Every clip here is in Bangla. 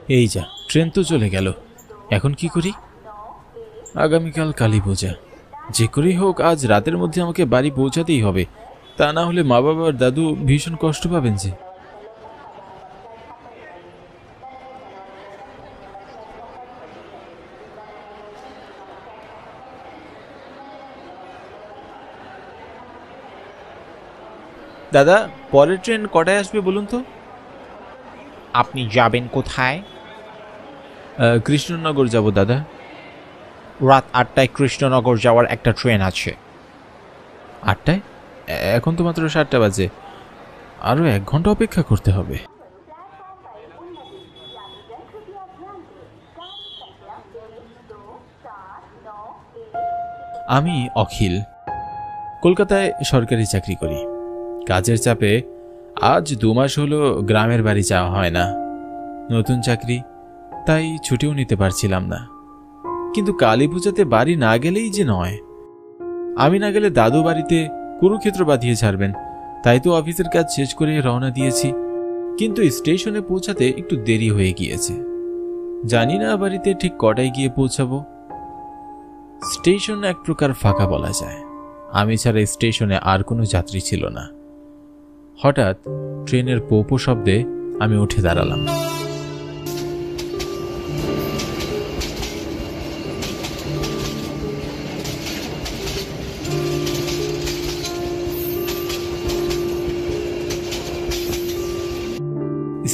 এই যা, ট্রেন তো চলে গেল। এখন কি করি? আগামীকাল কালী পূজা, যে করেই হোক আজ রাতের মধ্যে আমাকে বাড়ি পৌঁছাতেই হবে, তা না হলে মা বাবা আর দাদু ভীষণ কষ্ট পাবেন যে। দাদা, পরের ট্রেন কটায় আসবে বলুন তো? আপনি যাবেন কোথায়? কৃষ্ণনগর যাব দাদা। রাত 8টায় কৃষ্ণনগর যাওয়ার একটা ট্রেন আছে। 8টায়? এখন তো মাত্র 7টা বাজে, আরও 1 ঘন্টা অপেক্ষা করতে হবে। আমি অখিল, কলকাতায় সরকারি চাকরি করি। কাজের চাপে আজ 2 মাস হলো গ্রামের বাড়ি যাওয়া হয় না। নতুন চাকরি, তাই ছুটিও নিতে পারছিলাম না। কিন্তু কালী পূজাতে বাড়ি না গেলেই যে নয়। আমি না গেলে দাদু বাড়িতে কুরুক্ষেত্র বাঁধিয়ে ছাড়বেন, তাই তো অফিসের কাজ শেষ করে রওনা দিয়েছি। কিন্তু স্টেশনে পৌঁছাতে একটু দেরি হয়ে গিয়েছে। জানি না বাড়িতে ঠিক কটায় গিয়ে পৌঁছাবো। স্টেশন এক প্রকার ফাঁকা বলা যায়। আমি ছাড়া স্টেশনে আর কোনো যাত্রী ছিল না। হঠাৎ ট্রেনের পোপো শব্দে আমি উঠে দাঁড়ালাম।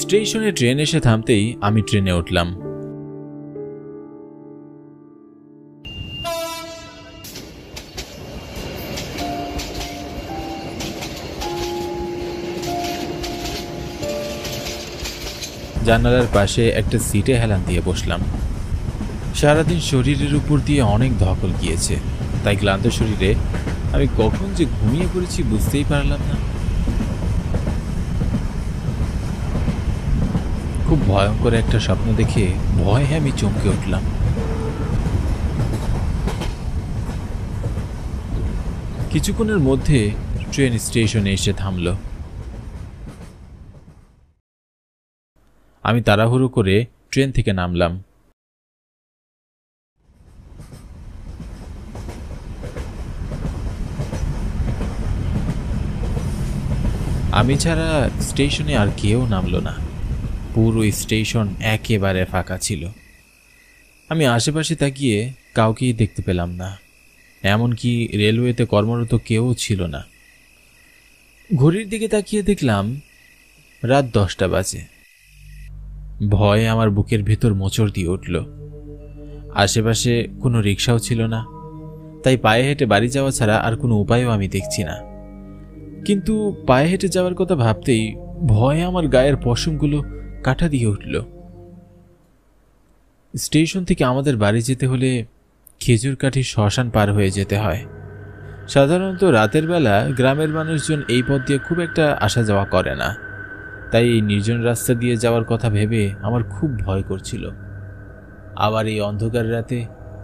স্টেশনে ট্রেন এসে থামতেই আমি ট্রেনে উঠলাম। জানালার পাশে একটা সিটে হেলান দিয়ে বসলাম। সারাদিন শরীরের উপর দিয়ে অনেক ধকল গিয়েছে, তাই ক্লান্ত শরীরে আমি কখন যে ঘুমিয়ে পড়েছি বুঝতেই পারলাম না। খুব ভয়ঙ্কর একটা স্বপ্ন দেখে ভয়ে আমি চমকে উঠলাম। কিছুক্ষণের মধ্যে ট্রেন স্টেশনে এসে থামল। আমি তাড়াহুড়ো করে ট্রেন থেকে নামলাম। আমি ছাড়া স্টেশনে আর কেউ নামল না। পুরো স্টেশন একেবারে ফাঁকা ছিল। আমি আশেপাশে তাকিয়ে কাউকেই দেখতে পেলাম না, এমনকি রেলওয়েতে কর্মরত কেউ ছিল না। ঘড়ির দিকে তাকিয়ে দেখলাম রাত 10টা বাজে। ভয়ে আমার বুকের ভেতর মোচড় দিয়ে উঠল। আশেপাশে কোনো রিক্সাও ছিল না, তাই পায়ে হেঁটে বাড়ি যাওয়া ছাড়া আর কোনো উপায়ও আমি দেখছি না। কিন্তু পায়ে হেঁটে যাওয়ার কথা ভাবতেই ভয়ে আমার গায়ের পশমগুলো কাটা দিয়ে উঠল। স্টেশন থেকে আমাদের বাড়ি যেতে হলে খেজুরকাঠি শ্মশান পার হয়ে যেতে হয়। সাধারণত রাতের বেলা গ্রামের মানুষজন এই পথ দিয়ে খুব একটা আসা যাওয়া করে না, তাই এই নির্জন রাস্তা দিয়ে যাওয়ার কথা ভেবে আমার খুব ভয় করছিল। আবার এই অন্ধকার রাতে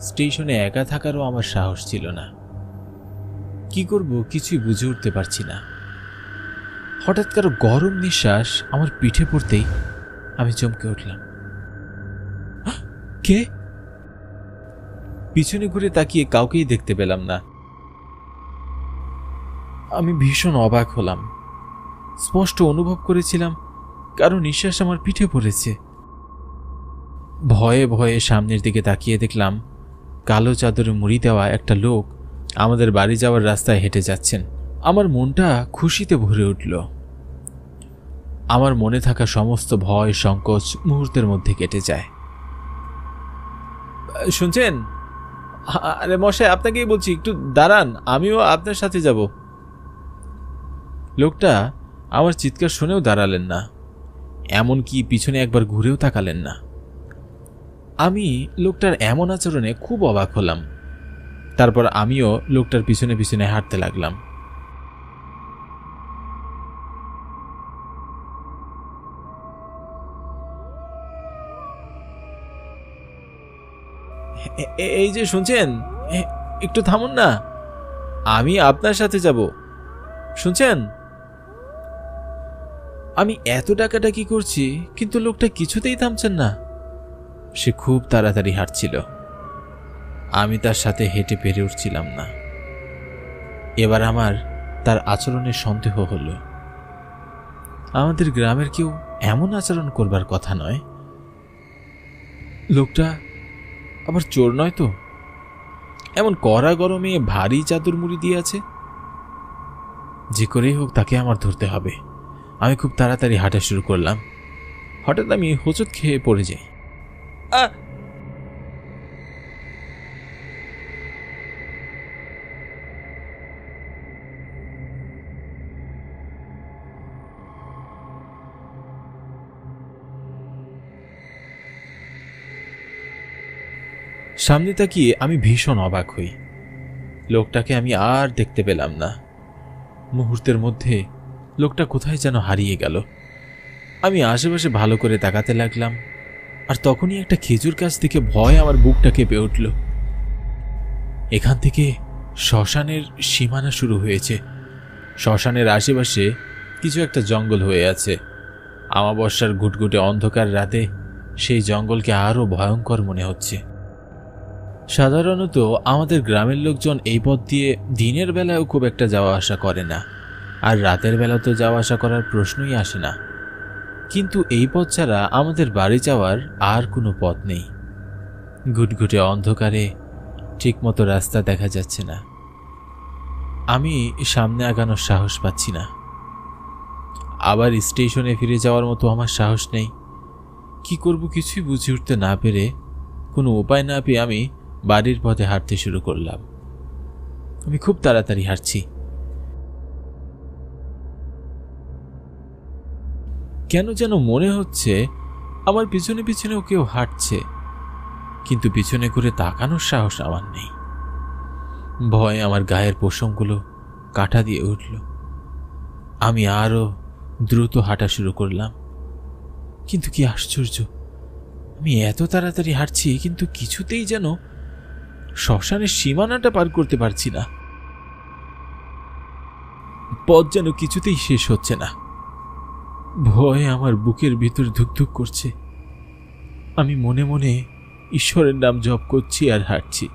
স্টেশনে একা থাকারও আমার সাহস ছিল না। কি করব কিছুই বুঝে উঠতে পারছি না। হঠাৎ কারো গরম নিঃশ্বাস আমার পিঠে পড়তেই আমি চমকে উঠলাম। কে? পিছনে ঘুরে তাকিয়ে কাউকেই দেখতে পেলাম না। আমি ভীষণ অবাক হলাম। স্পষ্ট অনুভব করেছিলাম কারো নিঃশ্বাস আমার পিঠে পড়েছে। ভয়ে ভয়ে সামনের দিকে তাকিয়ে দেখলাম কালো চাদরে মুড়ি দেওয়া একটা লোক আমাদের বাড়ি যাওয়ার রাস্তায় হেঁটে যাচ্ছেন। আমার মনটা খুশিতে ভরে উঠল। আমার মনে থাকা সমস্ত ভয় সংকোচ মুহূর্তের মধ্যে কেটে যায়। শুনছেন? আরে মশাই, আপনাকেই বলছি, একটু দাঁড়ান, আমিও আপনার সাথে যাব। লোকটা আমার চিৎকার শুনেও দাঁড়ালেন না, এমনকি পিছনে একবার ঘুরেও তাকালেন না। আমি লোকটার এমন আচরণে খুব অবাক হলাম। তারপর আমিও লোকটার পিছনে পিছনে হাঁটতে লাগলাম। এই যে শুনছেন, একটু থামুন না, আমি আপনার সাথে যাব, শুনছেন? আমি এত ডাকাডাকি করছি কিন্তু লোকটা কিছুতেই থামছেন না। সে খুব তাড়াতাড়ি হাঁটছিল। আমি তার সাথে হেঁটে পেরে উঠছিলাম না। এবার আমার তার আচরণে সন্দেহ হলো। আমাদের গ্রামের কেউ এমন আচরণ করবার কথা নয়। লোকটা আবার চোর নয় তো? এমন কড়া গরমে ভারী চাদর মুড়ি দিয়ে আছে। যে করেই হোক তাকে আমার ধরতে হবে। আমি খুব তাড়াতাড়ি হাঁটা শুরু করলাম। হঠাৎ আমি হোঁচট খেয়ে পড়ে যাই। সামনে তাকিয়ে আমি ভীষণ অবাক হই। লোকটাকে আমি আর দেখতে পেলাম না। মুহূর্তের মধ্যে লোকটা কোথায় যেন হারিয়ে গেল। আমি আশেপাশে ভালো করে তাকাতে লাগলাম, আর তখনই একটা খেজুর গাছ থেকে ভয়ে আমার বুকটা কেঁপে উঠল। এখান থেকে শ্মশানের সীমানা শুরু হয়েছে। শ্মশানের আশেপাশে কিছু একটা জঙ্গল হয়ে আছে। আমাবস্যার ঘুটঘুটে অন্ধকার রাতে সেই জঙ্গলকে আরও ভয়ঙ্কর মনে হচ্ছে। সাধারণত আমাদের গ্রামের লোকজন এই পথ দিয়ে দিনের বেলায়ও খুব একটা যাওয়া আসা করে না, আর রাতের বেলা তো যাওয়া আসা করার প্রশ্নই আসে না। কিন্তু এই পথ ছাড়া আমাদের বাড়ি যাওয়ার আর কোনো পথ নেই। ঘুটঘুটে অন্ধকারে ঠিকমতো রাস্তা দেখা যাচ্ছে না। আমি সামনে আগানোর সাহস পাচ্ছি না। আবার স্টেশনে ফিরে যাওয়ার মতো আমার সাহস নেই। কি করব কিছুই বুঝে উঠতে না পেরে, কোনো উপায় না পেয়ে আমি বাড়ির পথে হাঁটতে শুরু করলাম। আমি খুব তাড়াতাড়ি হাঁটছি। কেন যেন মনে হচ্ছে আমার পিছনে পিছনেও কেউ হাঁটছে, কিন্তু পিছনে করে তাকানোর সাহস আমার নেই। ভয়ে আমার গায়ের পশমগুলো কাঁটা দিয়ে উঠল। আমি আরো দ্রুত হাঁটা শুরু করলাম। কিন্তু কি আশ্চর্য, আমি এত তাড়াতাড়ি হাঁটছি কিন্তু কিছুতেই যেন শ্মশানের সীমানাটা পার করতে পারছি না। পথ যেন কিছুতেই শেষ হচ্ছে না। ভয়ে আমার বুকের ভিতর ধুকধুক করছে। আমি মনে মনে ঈশ্বরের নাম জপ করছি আর হাঁটছি।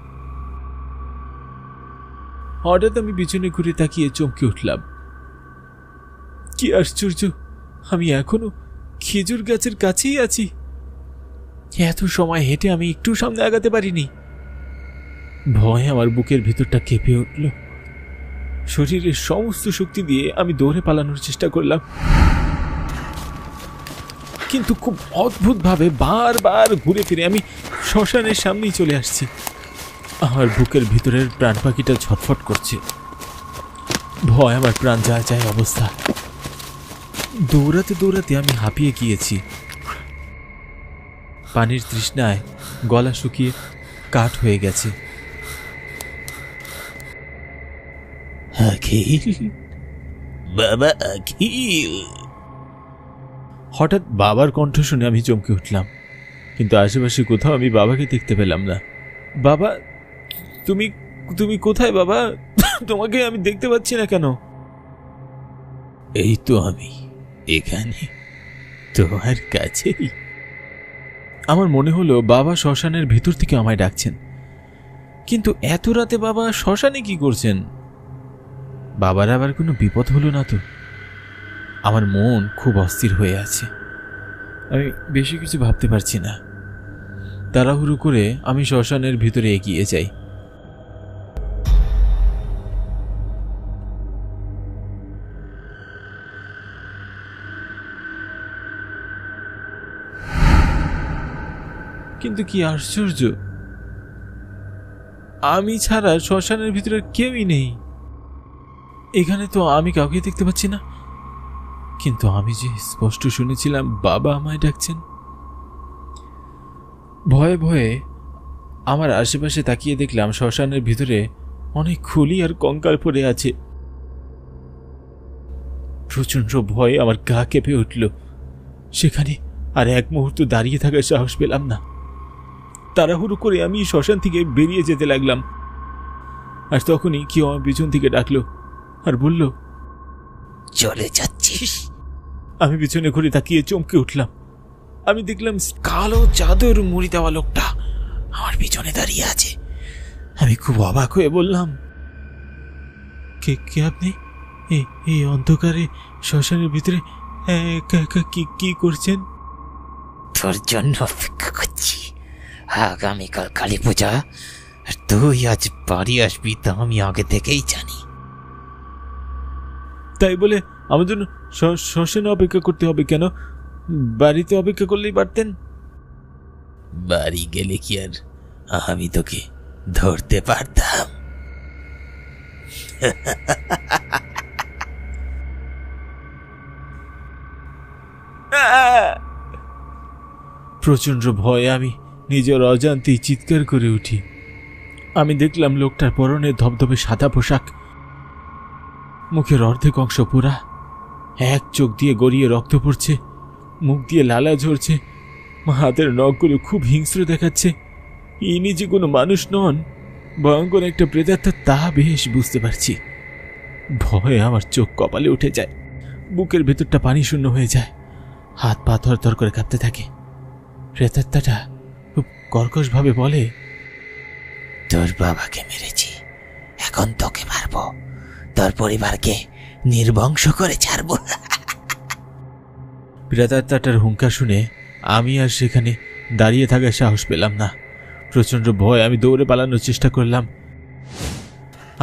হঠাৎ আমি পিছনে ঘুরে তাকিয়ে চমকে উঠলাম। কি আশ্চর্য, আমি এখনো খেজুর গাছের কাছেই আছি। এত সময় হেঁটে আমি একটু সামনে আগাতে পারিনি। ভয়ে আমার বুকের ভিতরটা কেঁপে উঠল। শরীরের সমস্ত শক্তি দিয়ে আমি দৌড়ে পালানোর চেষ্টা করলাম, কিন্তু খুব অদ্ভুতভাবে বারবার ঘুরে ফিরে আমি শ্মশানের সামনেই চলে আসছি। আমার বুকের ভিতরের প্রাণ পাখিটা ছটফট করছে। ভয় আমার প্রাণ যায় যায় অবস্থা। দৌড়াতে দৌড়াতে আমি হাঁপিয়ে গিয়েছি। পানির তৃষ্ণায় গলা শুকিয়ে কাঠ হয়ে গেছে। আখিল, বাবা আখিল। হঠাৎ বাবার কণ্ঠ শুনে আমি চমকে উঠলাম, কিন্তু আশেপাশে কোথাও আমি বাবাকে দেখতে পেলাম না। বাবা, তুমি তুমি কোথায় বাবা? তোমাকে আমি দেখতে পাচ্ছি না কেন? এই তো আমি এখানে, তোমার কাছেই। আমার মনে হলো বাবা শ্মশানের ভেতর থেকে আমায় ডাকছেন, কিন্তু এত রাতে বাবা শ্মশানে কি করছেন? বাবার আবার কোনো বিপদ হলো না তো? আমার মন খুব অস্থির হয়ে আছে। আমি বেশি কিছু ভাবতে পারছি না। তাড়াহুড়ো করে আমি শ্মশানের ভিতরে এগিয়ে যাই। কিন্তু কি আশ্চর্য, আমি ছাড়া শ্মশানের ভিতরে কেউই নেই। এখানে তো আমি কাউকে দেখতে পাচ্ছি না, কিন্তু আমি যে স্পষ্ট শুনেছিলাম বাবা আমায় ডাকছেন। ভয়ে ভয়ে আমার আশেপাশে তাকিয়ে দেখলাম শ্মশানের ভিতরে অনেক খুলি আর কঙ্কাল পড়ে আছে। প্রচন্ড ভয়ে আমার গা কেঁপে উঠল। সেখানে আর এক মুহূর্ত দাঁড়িয়ে থাকার সাহস পেলাম না। তাড়াহুড়ো করে আমি শ্মশান থেকে বেরিয়ে যেতে লাগলাম, আর তখনই কেউ আমার পিছন থেকে ডাকলো আর বলল, চলে যাচ্ছিস? আমি পিছনে ঘুরে তাকিয়ে চমকে উঠলাম। আমি দেখলাম কালো চাদর মুড়ি দেওয়া লোকটা আমার পিছনে দাঁড়িয়ে আছে। আমি খুব অবাক হয়ে বললাম, কে কে আপনি? এই অন্ধকারে শ্মশানের ভিতরে কি করছেন? তোর জন্য অপেক্ষা করছি। আগামীকাল কালী পূজা, আর তুই আজ বাড়ি আসবি তা আমি আগে থেকেই জানি। তাই বলে আমার জন্য শ্মশানে অপেক্ষা করতে হবে কেন? বাড়িতে অপেক্ষা করলেই পারতেন। বাড়ি গেলে কি আর আমি তোকে ধরতে পারতাম? প্রচন্ড ভয়ে আমি নিজের অজান্তেই চিৎকার করে উঠি। আমি দেখলাম লোকটার পরনে ধবধবে সাদা পোশাক, মুখের অর্ধেক অংশ পোড়া, এক চোখ দিয়ে গড়িয়ে রক্ত পড়ছে, মুখ দিয়ে লালা ঝরছে, হাতের নখগুলো খুব হিংস্র দেখাচ্ছে। ইনি যে কোনো মানুষ নন, ভয়ঙ্কর একটা প্রেতাত্মা, তা বেশ বুঝতে পারছি। ভয়ে আমার চোখ কপালে উঠে যায়, বুকের ভেতরটা পানি শূন্য হয়ে যায়, হাত পা থরথর করে কাঁপতে থাকে। প্রেতাত্মাটা খুব কর্কশভাবে বলে, তোর বাবাকে মেরেছি, এখন তোকে মারবো, তোর পরিবারকে নির্বংশ করে ছাড়বো। প্রেতাত্মাটার হুঙ্কার শুনে আমি আর সেখানে দাঁড়িয়ে থাকার সাহস পেলাম না। প্রচন্ড ভয় আমি দৌড়ে পালানোর চেষ্টা করলাম।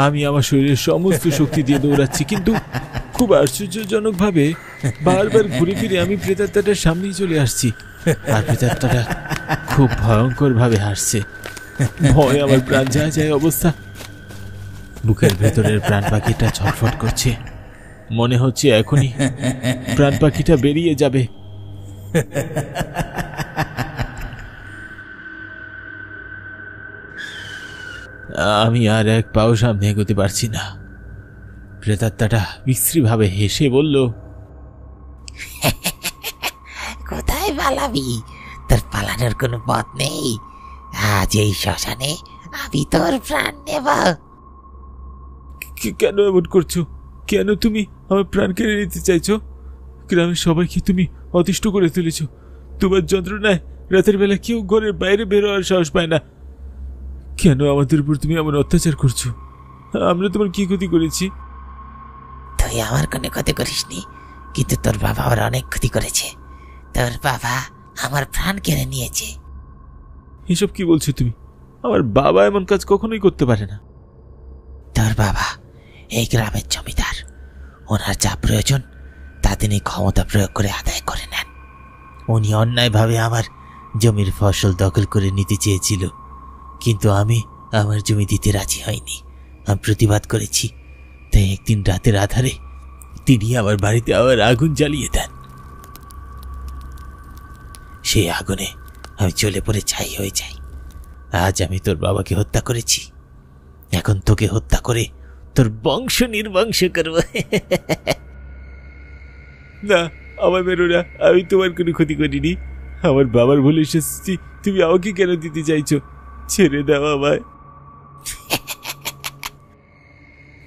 আমি আমার শরীরের সমস্ত শক্তি দিয়ে দৌড়াচ্ছি, কিন্তু খুব আশ্চর্যজনকভাবে বারবার ঘুরে ফিরে আমি প্রেতাত্মাটার সামনেই চলে আসছি, আর প্রেতাত্মাটা খুব ভয়ঙ্কর ভাবে হাসছে। ভয় আমার প্রাণ যায় যায় অবস্থা। বুকের ভেতরের প্রাণ পাখিটা ছটফট করছে, মনে হচ্ছে এখনই প্রাণ পাখিটা বেরিয়ে যাবে। আমি আর এক পাও সামনে এগোতে পারছি না। প্রেতাত্মাটা বিশ্রীভাবে হেসে বলল, কোথায় পালাবি? তোর পালানোর কোনো পথ নেই। আজ এই শ্মশানে আমি তোর প্রাণ নেব। কেন এমন করছো? কেন তুমি আমার প্রাণ কেড়ে নিতে চাইছো? গ্রামের সবাইকে তুমি অতিষ্ঠ করে তুলেছ। তোমার যন্ত্রণায় রাতের বেলা কেউ ঘরের বাইরে বের হওয়ার সাহস পায় না। কেন আমাদের উপর তুমি এমন অত্যাচার করছো? আমরা তোমার কি ক্ষতি করেছি? তুই আমার কোনো ক্ষতি করিসনি, কিন্তু তোর বাবা আমার অনেক ক্ষতি করেছে। তোর বাবা আমার প্রাণ কেড়ে নিয়েছে। এসব কি বলছো তুমি? আমার বাবা এমন কাজ কখনোই করতে পারে না। তোর বাবা এই গ্রামের জমিদার, ওনার যা প্রয়োজন তা তিনি ক্ষমতা প্রয়োগ করে আদায় করে নেন। উনি অন্যায়ভাবে আমার জমির ফসল দখল করে নিতে চেয়েছিল, কিন্তু আমি আমার জমি দিতে রাজি হয়নি। আমি প্রতিবাদ করেছি, তাই একদিন রাতের আধারে তিনি আমার বাড়িতে আবার আগুন জ্বালিয়ে দেন। সেই আগুনে আমি জ্বলে পড়ে ছাই হয়ে যাই। আজ আমি তোর বাবাকে হত্যা করেছি, এখন তোকে হত্যা করে তোর বংশ নির্বংশ করব। না, আমার মেরো না, আমি তোমার কোনো ক্ষতি করিনি। আমার বাবার ভুলে এসেছি, তুমি আমাকে কেন দিতে চাইছো? ছেড়ে দাও আমায়।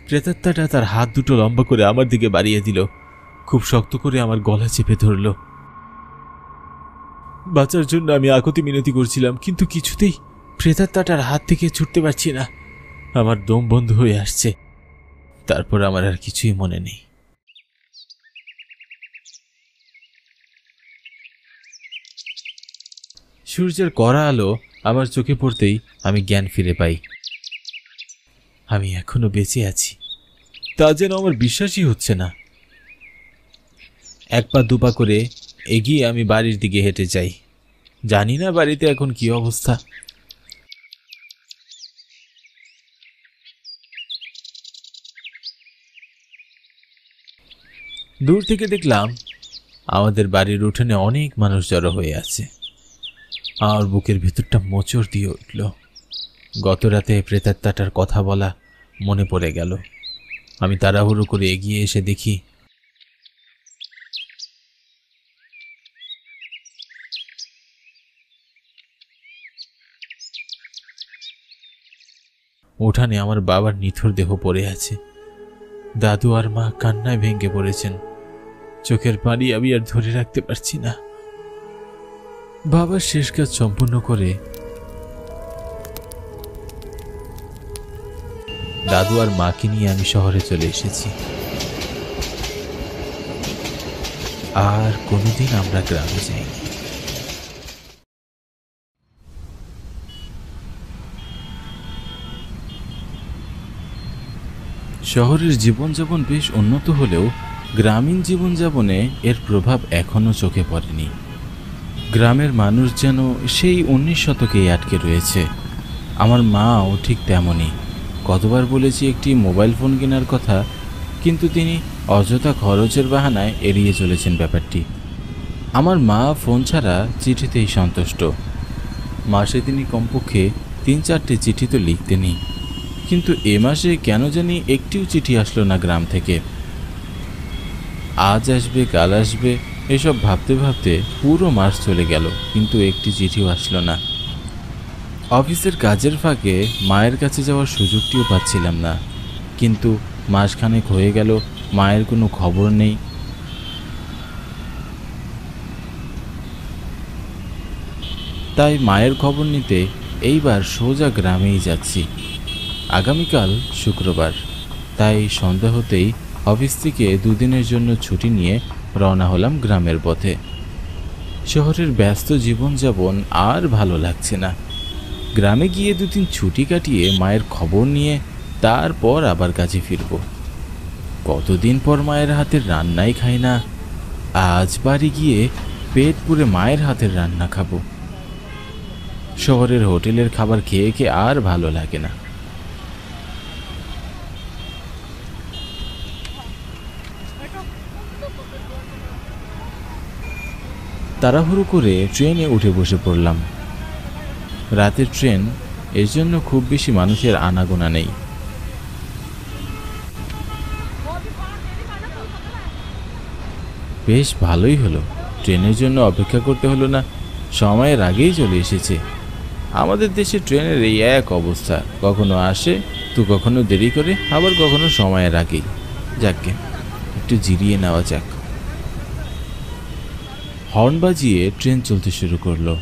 প্রেতাত্মাটা তার হাত দুটো লম্বা করে আমার দিকে বাড়িয়ে দিল, খুব শক্ত করে আমার গলা চেপে ধরল। বাঁচার জন্য আমি আকুতি মিনতি করছিলাম, কিন্তু কিছুতেই প্রেতাত্মাটার হাত থেকে ছুটতে পারছি না। আমার দম বন্ধ হয়ে আসছে। তারপর আমার আর কিছুই মনে নেই। সূর্যের কড়া আলো আমার চোখে পড়তেই আমি জ্ঞান ফিরে পাই। আমি এখনো বেঁচে আছি, তা যেন আমার বিশ্বাসই হচ্ছে না। এক পা দুপা করে এগিয়ে আমি বাড়ির দিকে হেঁটে যাই। জানি না বাড়িতে এখন কি অবস্থা। দূর থেকে দেখলাম আমাদের বাড়ির উঠোনে অনেক মানুষ জড়ো হয়ে আছে। আমার বুকের ভেতরটা মোচড় দিয়ে উঠল। গত রাতে প্রেতাত্মাটার কথা বলা মনে পড়ে গেল। আমি তাড়াহুড়ো করে এগিয়ে এসে দেখি উঠানে আমার বাবার নিথর দেহ পড়ে আছে। দাদু আর মা কান্নায় ভেঙে পড়েছেন। চোখের পানি আমি আর ধরে রাখতে পারছি না। বাবার শেষ কাজ সম্পূর্ণ করে দাদু আর মাকে নিয়ে আমি শহরে চলে এসেছি। আর কোনোদিন আমরা গ্রামে যাইনি। শহরের জীবনযাপন বেশ উন্নত হলেও গ্রামীণ জীবনযাপনে এর প্রভাব এখনো চোখে পড়েনি। গ্রামের মানুষ যেন সেই 19 শতকেই আটকে রয়েছে। আমার মাও ঠিক তেমনই। কতবার বলেছি একটি মোবাইল ফোন কেনার কথা, কিন্তু তিনি অযথা খরচের বাহানায় এড়িয়ে চলেছেন ব্যাপারটি। আমার মা ফোন ছাড়া চিঠিতেই সন্তুষ্ট। মাসে তিনি কমপক্ষে 3-4টে চিঠি তো লিখতেনই, কিন্তু এ মাসে কেন জানি একটিও চিঠি আসলো না গ্রাম থেকে। আজ আসবে কাল আসবে এসব ভাবতে ভাবতে পুরো মাস চলে গেল, কিন্তু একটি চিঠিও আসলো না। অফিসের কাজের ফাঁকে মায়ের কাছে যাওয়ার সুযোগটিও পাচ্ছিলাম না, কিন্তু মাসখানেক হয়ে গেল মায়ের কোনো খবর নেই। তাই মায়ের খবর নিতে এইবার সোজা গ্রামেই যাচ্ছি। আগামীকাল শুক্রবার, তাই সন্ধ্যা হতেই অফিস থেকে 2 দিনের জন্য ছুটি নিয়ে রওনা হলাম গ্রামের পথে। শহরের ব্যস্ত জীবনযাপন আর ভালো লাগছে না। গ্রামে গিয়ে 2-3 ছুটি কাটিয়ে মায়ের খবর নিয়ে তারপর আবার কাজে ফিরব। কতদিন পর মায়ের হাতের রান্নাই খাই না। আজ বাড়ি গিয়ে পেট পুরে মায়ের হাতের রান্না খাবো। শহরের হোটেলের খাবার খেয়ে খেয়ে আর ভালো লাগে না। তাড়াহুড়ো করে ট্রেনে উঠে বসে পড়লাম। রাতের ট্রেন, এর জন্য খুব বেশি মানুষের আনাগোনা নেই। বেশ ভালোই হলো, ট্রেনের জন্য অপেক্ষা করতে হলো না, সময়ের আগেই চলে এসেছে। আমাদের দেশে ট্রেনের এই এক অবস্থা, কখনো আসে তো কখনো দেরি করে, আবার কখনো সময়ের আগেই। যাকগে, একটু জিরিয়ে নেওয়া যাক। হর্ন বাজিয়ে ট্রেন চলতে শুরু করলো।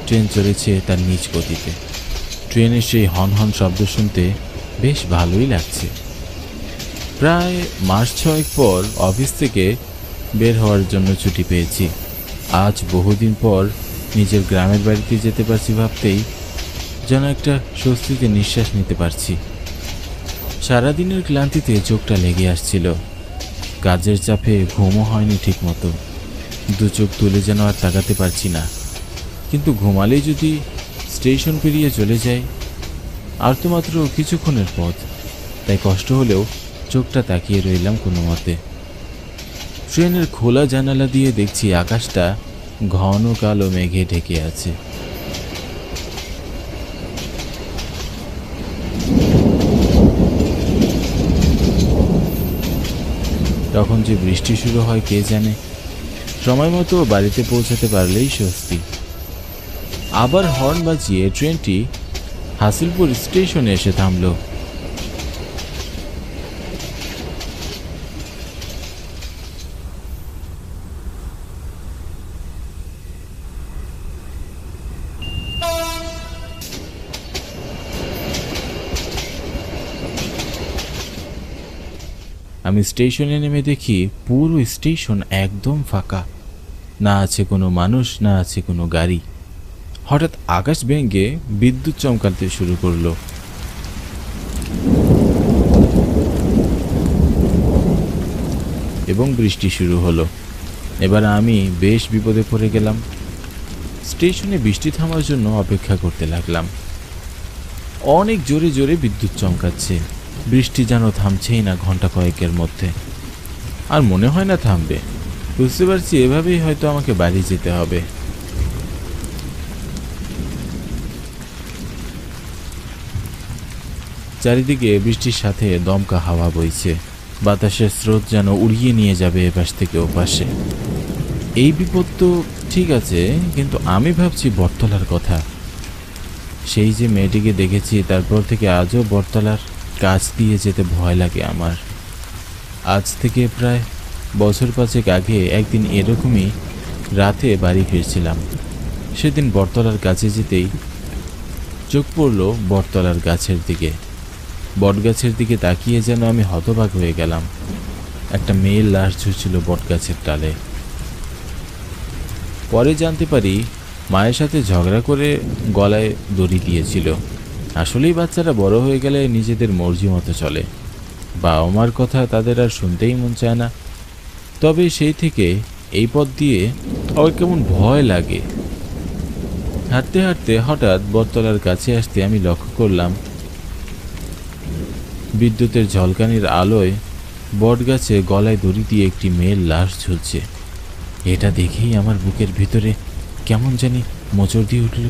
ট্রেন চলেছে তার নিজ গতিতে। ট্রেনের সেই হন হন শব্দ শুনতে বেশ ভালোই লাগছে। প্রায় মাস 6 পর অফিস থেকে বের হওয়ার জন্য ছুটি পেয়েছি। আজ বহুদিন পর নিজের গ্রামের বাড়িতে যেতে পারছি ভাবতেই যেন একটা স্বস্তিতে নিঃশ্বাস নিতে পারছি। সারাদিনের ক্লান্তিতে চোখটা লেগে আসছিল। কাজের চাপে ঘুমও হয়নি ঠিক মতো। 2 চোখ তুলে যেন আর তাকাতে পারছি না। কিন্তু ঘুমালেই যদি স্টেশন পেরিয়ে চলে যায়, আর তো মাত্র কিছুক্ষণের পথ, তাই কষ্ট হলেও চোখটা তাকিয়ে রইলাম কোনো মতে। ট্রেনের খোলা জানালা দিয়ে দেখছি আকাশটা ঘন কালো মেঘে ঢেকে আছে। তখন যে বৃষ্টি শুরু হয় কে জানে। সময় মতো বাড়িতে পৌঁছাতে পারলেই স্বস্তি। আবার হর্ন বাজিয়ে ট্রেনটি হাসিলপুর স্টেশনে এসে থামল। আমি স্টেশনে নেমে দেখি পুরো স্টেশন একদম ফাঁকা। না আছে কোনো মানুষ, না আছে কোনো গাড়ি। হঠাৎ আকাশ ভেঙে বিদ্যুৎ চমকাতে শুরু করলো। এবং বৃষ্টি শুরু হলো। এবার আমি বেশ বিপদে পড়ে গেলাম। স্টেশনে বৃষ্টি থামার জন্য অপেক্ষা করতে লাগলাম। অনেক জোরে জোরে বিদ্যুৎ চমকাচ্ছে। বৃষ্টি যেন থামছেই না ঘন্টা কয়েকের মধ্যে। আর মনে হয় না থামবে। বুঝতে পারছি এভাবেই হয়তো আমাকে বাড়ি যেতে হবে। চারিদিকে বৃষ্টির সাথে দমকা হাওয়া বইছে। বাতাসের স্রোত যেন উড়িয়ে নিয়ে যাবে এপাশ থেকে ওপাশে। এই বিপদ তো ঠিক আছে, কিন্তু আমি ভাবছি বটতলার কথা। সেই যে মেয়েটিকে দেখেছি, তারপর থেকে আজও বটতলার কাছ দিয়ে যেতে ভয় লাগে আমার। আজ থেকে প্রায় বছর 5 আগে একদিন এরকমই রাতে বাড়ি ফিরছিলাম। সেদিন বটতলার কাছে যেতেই চোখ পড়ল বটতলার গাছের দিকে। বটগাছের দিকে তাকিয়ে যেন আমি হতবাক হয়ে গেলাম। একটা মেয়ের লাশ ঝুলছিল বটগাছের ডালে। পরে জানতে পারি মায়ের সাথে ঝগড়া করে গলায় দড়ি দিয়েছিল। আসলেই বাচ্চারা বড় হয়ে গেলে নিজেদের মর্জি মতো চলে, বাবা মার কথা তাদের আর শুনতেই মন চায় না। তবে সেই থেকে এই পথ দিয়ে আমার কেমন ভয় লাগে। হাঁটতে হাঁটতে হঠাৎ বটতলার কাছে আসতে আমি লক্ষ্য করলাম বিদ্যুতের ঝলকানির আলোয় বটগাছে গলায় দড়ি দিয়ে একটি মেয়ের লাশ ঝুলছে। এটা দেখেই আমার বুকের ভিতরে কেমন জানি মোচড় দিয়ে উঠল।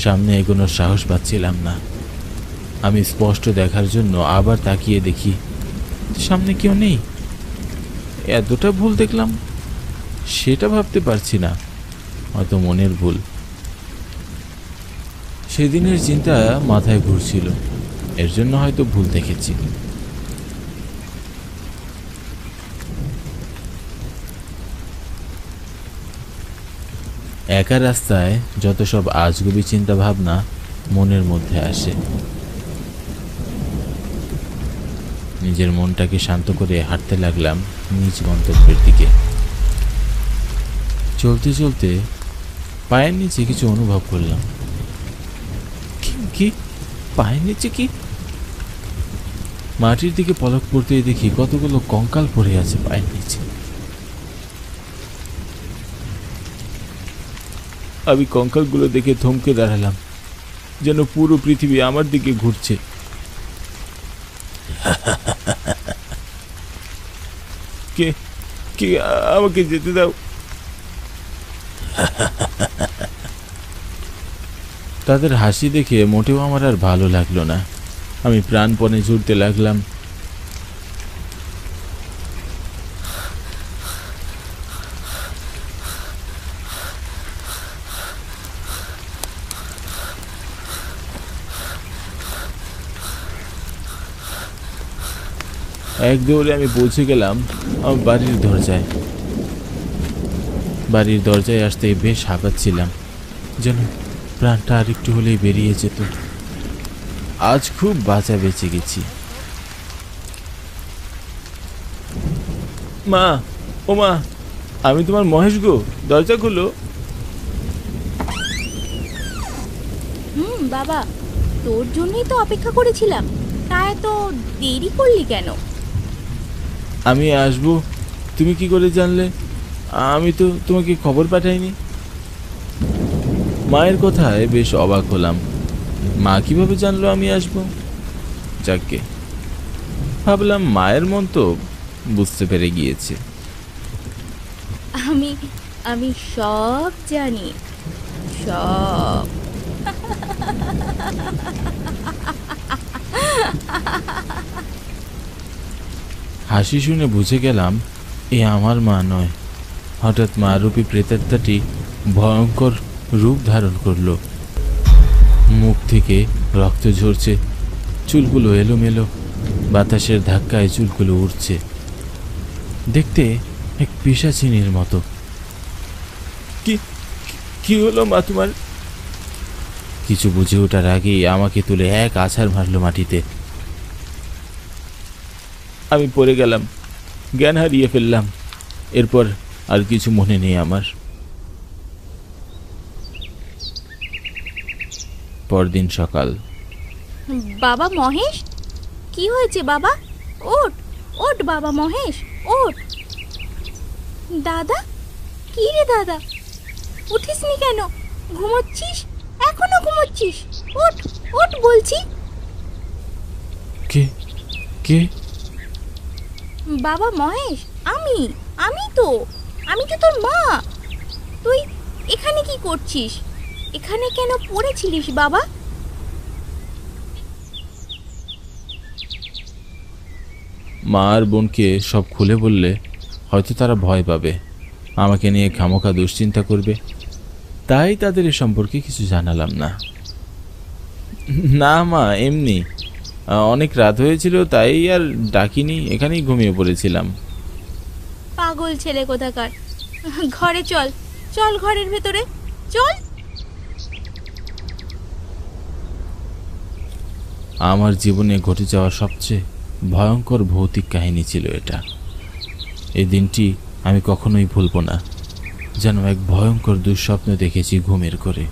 সামনে এগোনোর সাহস পাচ্ছিলাম না। আমি স্পষ্ট দেখার জন্য আবার তাকিয়ে দেখি সামনে কেউ নেই। এতটা ভুল দেখলাম সেটা ভাবতে পারছি না, হয়তো মনের ভুল। সেদিনের চিন্তা মাথায় ঘুরছিল, এর জন্য হয়তো ভুল দেখেছি। একা রাস্তায় যত সব আজগুবি চিন্তা ভাবনা মনের মধ্যে আসে। নিজের মনটাকে শান্ত করে হাঁটতে লাগলাম নিজ গন্তব্যের দিকে। চলতে চলতে পায়ের নিচে কিছু অনুভব করলাম। কি পায়ের নিচে কি? মাটির দিকে পলক পড়তেই দেখি কতগুলো কঙ্কাল পড়ে আছে পায়ের নিচে। আমি কঙ্কালগুলো দেখে থমকে দাঁড়ালাম, যেন পুরো পৃথিবী আমার দিকে ঘুরছে। কে কে আমাকে যেতে দাও। তাদের হাসি দেখে মোটেও আমার আর ভালো লাগলো না। আমি প্রাণপণে ছুটতে লাগলাম। এক দৌড়ে আমি পৌঁছে গেলাম আমার বাড়ির দরজায়। বাড়ির দরজায় আসতেই বেশ হাঁপাচ্ছিলাম, যেন প্রাণটা আর একটু হলেই বেরিয়ে যেত। আজ খুব বাঁচা বেঁচে গেছি। মা, ও মা, আমি তোমার মহেশ গো, দরজা খুলো। বাবা, তোর জন্যই তো অপেক্ষা করেছিলাম, তা এত দেরি করলি কেন? আমি আসবো তুমি কি করে জানলে? আমি তো তোমাকে খবর পাঠাইনি। মায়ের কথায় বেশ অবাক হলাম। মা কিভাবে জানলো আমি আসবো? যাকে ভাবলাম মায়ের মন তো বুঝতে পেরে গিয়েছে। আমি আমি সব জানি, সব। হাসি শুনে বুঝে গেলাম এ আমার মা নয়। হঠাৎ মা রূপী প্রেতাত্মাটি ভয়ঙ্কর রূপ ধারণ করলো। মুখ থেকে রক্ত ঝরছে, চুলগুলো এলোমেলো, বাতাসের ধাক্কায় চুলগুলো উড়ছে। দেখতে এক পিশাচিনীর মতো। কি কি হলো মা তোমার? কিছু বুঝে ওঠার আগেই আমাকে তুলে এক আছাড় মারলো মাটিতে। আমি পড়ে গেলাম, জ্ঞান হারিয়ে ফেললাম। এরপর আর কিছু মনে নেই আমার। পরদিন সকাল। বাবা মহেশ, কি হয়েছে বাবা? ওঠ ওঠ বাবা মহেশ, ওঠ। দাদা, কি রে দাদা, উঠিসনি কেন? ঘুমোচ্ছিস? এখনো ঘুমোচ্ছিস? ওঠ ওঠ বলছি। কে কে? বাবা মহেশ, আমি তো তোর মা। তুই এখানে কি করছিস? এখানে কেন পড়েছিলিস বাবা? মা আর বোনকে সব খুলে বললে হয়তো তারা ভয় পাবে, আমাকে নিয়ে খামোখা দুশ্চিন্তা করবে। তাই তাদের এ সম্পর্কে কিছু জানালাম না। না মা, এমনি অনেক রাত হয়েছিল, তাই আর ডাকিনি, এখানেই ঘুমিয়ে পড়েছিলাম। পাগল ছেলে কোথাকার। ঘরে চল, চল ঘরের ভেতরে চল। আমার জীবনে ঘটে যাওয়া সবচেয়ে ভয়ঙ্কর ভৌতিক কাহিনী ছিল এটা। এই দিনটি আমি কখনোই ভুলব না। যেন এক ভয়ঙ্কর দুঃস্বপ্ন দেখেছি ঘুমের করে।